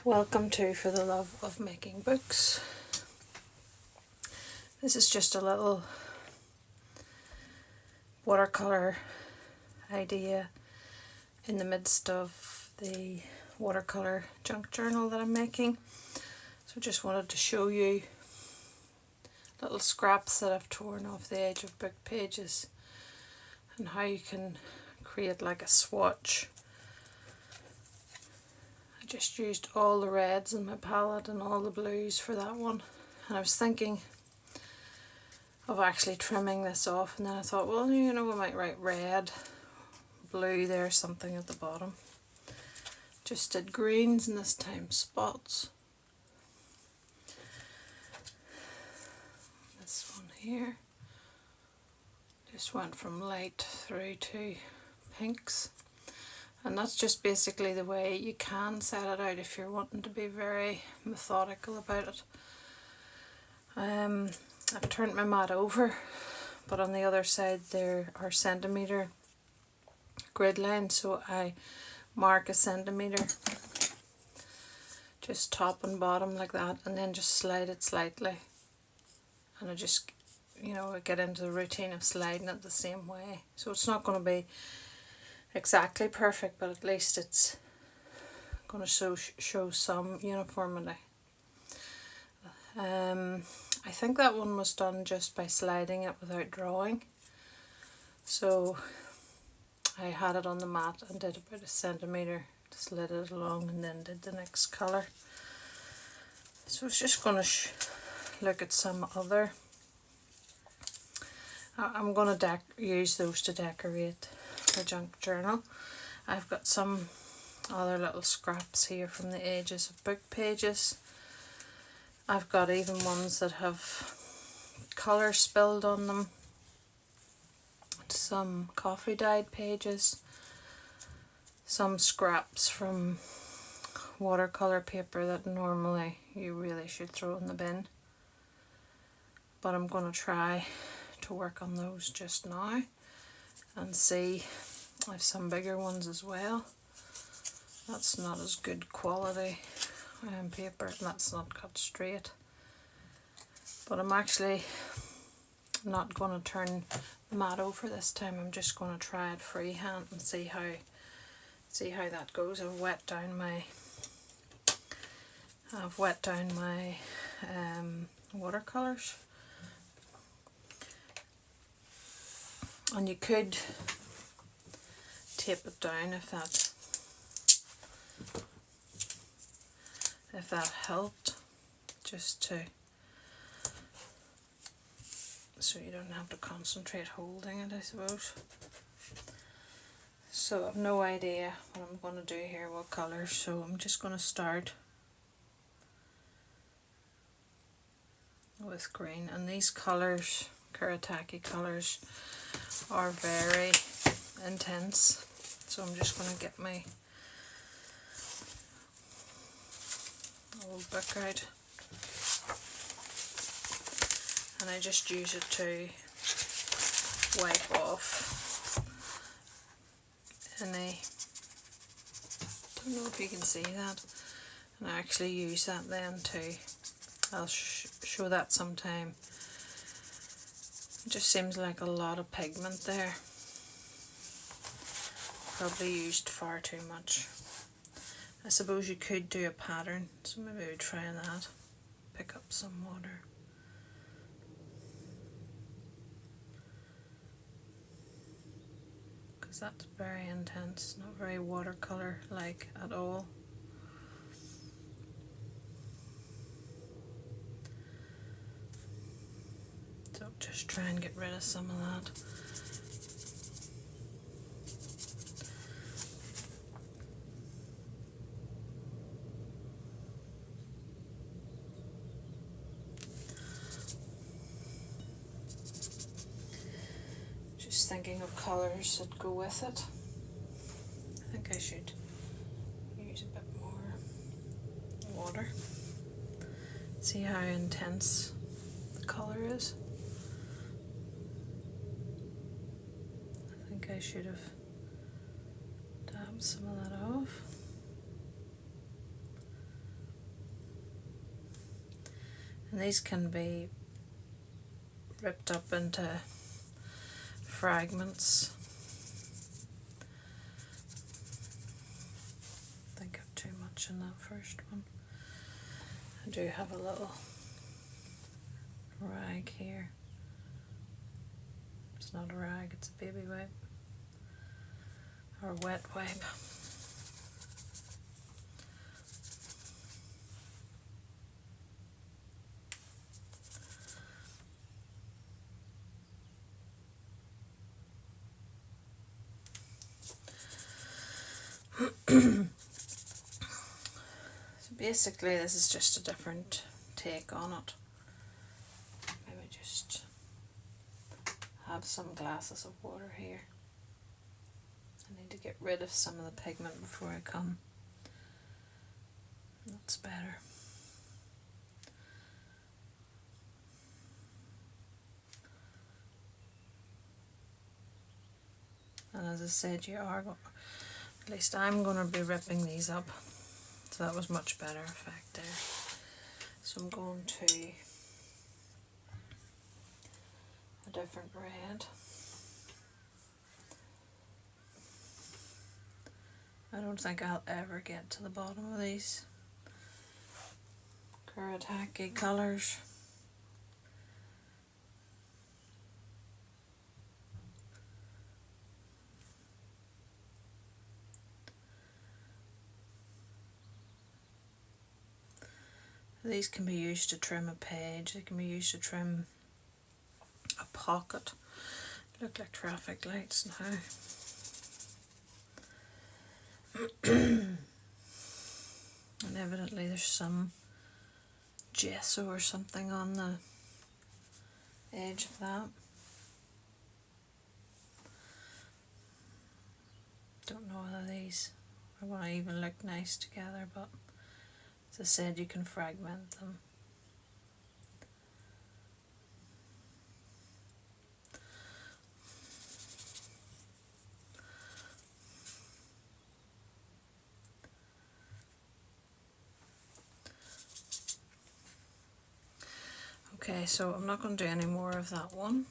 Welcome to For the Love of Making Books. This is just a little watercolour idea in the midst of the watercolour junk journal that I'm making. So just wanted to show you little scraps that I've torn off the edge of book pages and how you can create like a swatch. I just used all the reds in my palette and all the blues for that one, and I was thinking of actually trimming this off, and then I thought, well, you know, we might write red, blue there, something at the bottom. Just did greens and this time spots. This one here just went from light through to pinks. And that's just basically the way you can set it out if you're wanting to be very methodical about it. I've turned my mat over, but on the other side there are centimetre grid lines, so I mark a centimetre, just top and bottom like that, and then just slide it slightly. And I just, you know, I get into the routine of sliding it the same way. So it's not going to be exactly perfect, but at least it's going to show some uniformity. I think that one was done just by sliding it without drawing. So I had it on the mat and did about a centimetre, slid it along, and then did the next colour. So it's just going to look at some other. I'm going to use those to decorate the junk journal. I've got some other little scraps here from the edges of book pages. I've got even ones that have colour spilled on them, some coffee dyed pages, some scraps from watercolour paper that normally you really should throw in the bin, but I'm going to try to work on those just now and see. I have some bigger ones as well. That's not as good quality paper, and that's not cut straight. But I'm actually not going to turn the mat over this time. I'm just going to try it freehand and see how that goes. I've wet down my watercolours, and you could tape it down if that helped, just to, so you don't have to concentrate holding it, I suppose. So I've no idea what I'm going to do here, what colours, so I'm just going to start with green. And these colours, Kuretake colours, are very intense, so I'm just going to get my old book out, and I just use it to wipe off any, don't know if you can see that, and I actually use that then to, I'll show that sometime. It just seems like a lot of pigment there, probably used far too much. I suppose you could do a pattern, so maybe we'll try that. Pick up some water. Because that's very intense, not very watercolour-like at all. So just try and get rid of some of that. Thinking of colours that go with it. I think I should use a bit more water. See how intense the colour is. I think I should have dabbed some of that off. And these can be ripped up into fragments. I think I've too much in that first one. I do have a little rag here. It's not a rag, it's a baby wipe or a wet wipe. So basically this is just a different take on it. Maybe just have some glasses of water here. I need to get rid of some of the pigment before I come. That's better. And as I said, you are, at least I'm going to be ripping these up. So that was much better effect there. So I'm going to a different red. I don't think I'll ever get to the bottom of these Kuretake colours. These can be used to trim a page, they can be used to trim a pocket. Look like traffic lights now. And evidently there's some gesso or something on the edge of that. Don't know whether these are going to even look nice together, but as I said, you can fragment them. Okay, so I'm not going to do any more of that one.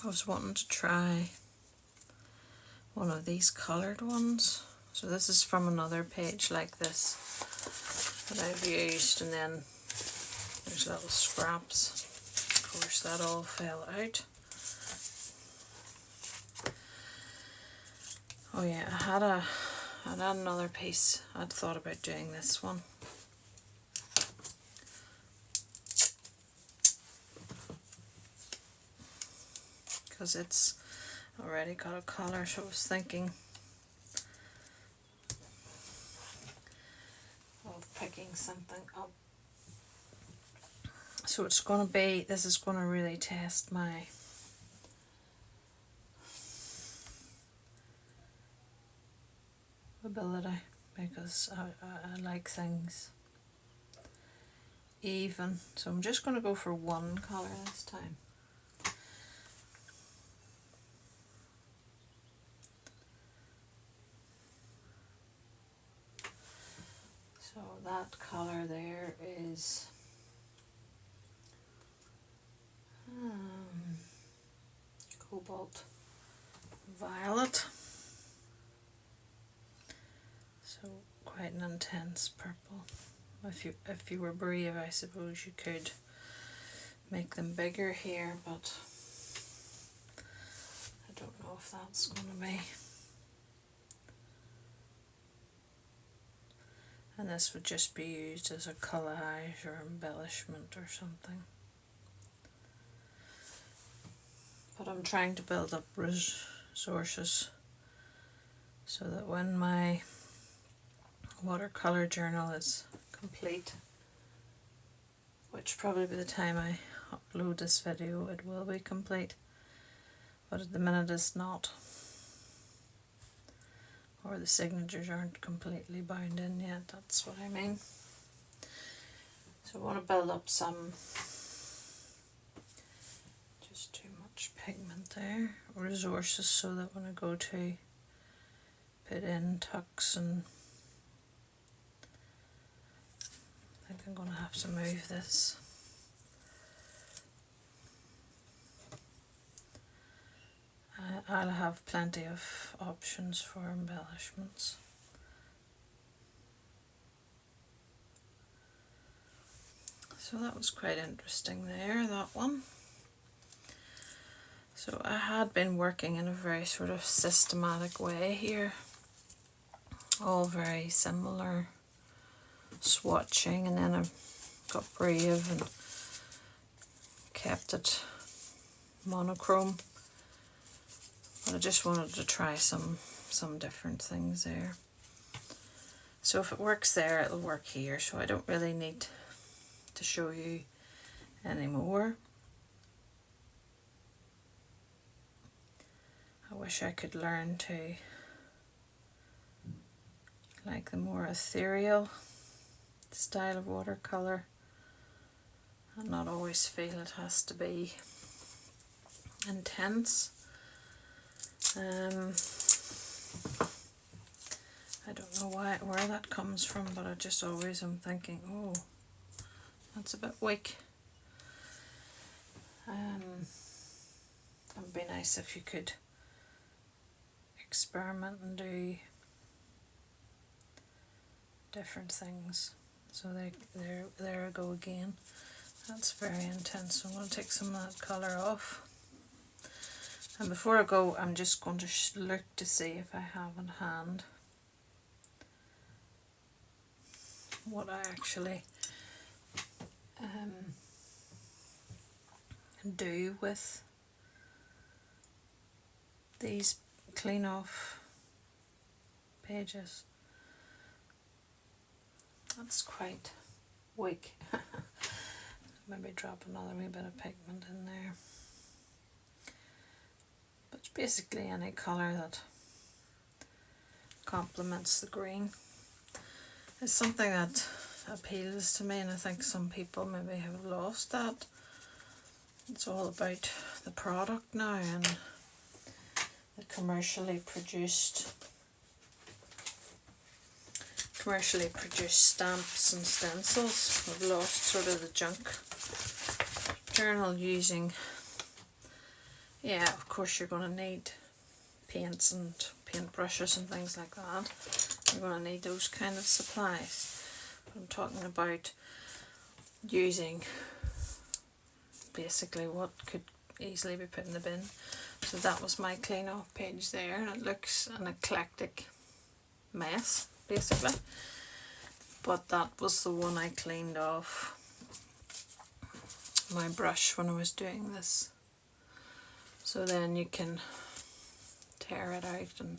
I was wanting to try one of these coloured ones. So this is from another page like this that I've used, and then there's little scraps. Of course that all fell out. Oh yeah, I had another piece. I'd thought about doing this one. Because it's already got a colour, so I was thinking of picking something up. So it's going to be, this is going to really test my ability, because I like things even. So I'm just going to go for one colour this time. So that colour there is cobalt violet. So quite an intense purple. If you were brave, I suppose you could make them bigger here, but I don't know if that's going to be. And this would just be used as a collage or embellishment or something. But I'm trying to build up resources so that when my watercolour journal is complete, which probably by the time I upload this video it will be complete, but at the minute it's not, or the signatures aren't completely bound in yet, that's what I mean. So I want to build up some, just too much pigment there, resources, so that when I go to put in tucks, and I think I'm going to have to move this. I'll have plenty of options for embellishments. So that was quite interesting there, that one. So I had been working in a very sort of systematic way here, all very similar swatching, and then I got brave and kept it monochrome. But I just wanted to try some different things there. So if it works there, it'll work here, so I don't really need to show you anymore. I wish I could learn to like the more ethereal style of watercolour and not always feel it has to be intense. I don't know where that comes from, but I just always am thinking, oh, that's a bit weak. It would be nice if you could experiment and do different things. So there I go again. That's very intense. So I'm going to take some of that colour off. And before I go, I'm just going to look to see if I have in hand what I actually do with these clean off pages. That's quite weak. Maybe drop another wee bit of pigment in there. But it's basically any colour that complements the green. It's something that appeals to me, and I think some people maybe have lost that. It's all about the product now and the commercially produced stamps and stencils. We've lost sort of the junk journal using, yeah, of course you're going to need paints and paint brushes and things like that. You're going to need those kind of supplies. But I'm talking about using basically what could easily be put in the bin. So that was my clean off page there, and it looks an eclectic mess basically, but that was the one I cleaned off my brush when I was doing this. So then you can tear it out and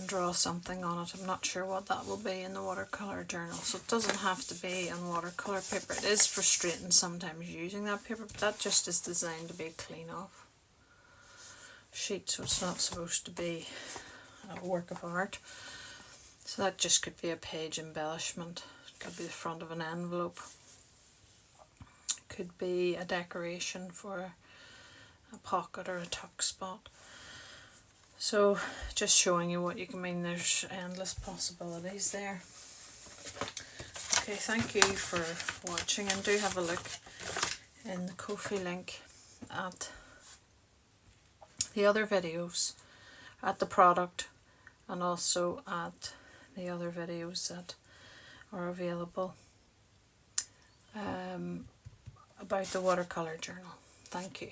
draw something on it. I'm not sure what that will be in the watercolour journal, so it doesn't have to be on watercolour paper. It is frustrating sometimes using that paper, but that just is designed to be a clean off sheet, so it's not supposed to be a work of art. So that just could be a page embellishment. It could be the front of an envelope. It could be a decoration for a pocket or a tuck spot. So just showing you what you can mean. There's endless possibilities there. Okay, thank you for watching, and do have a look in the Ko-fi link at the other videos, at the product, and also at the other videos that are available about the watercolour journal. Thank you.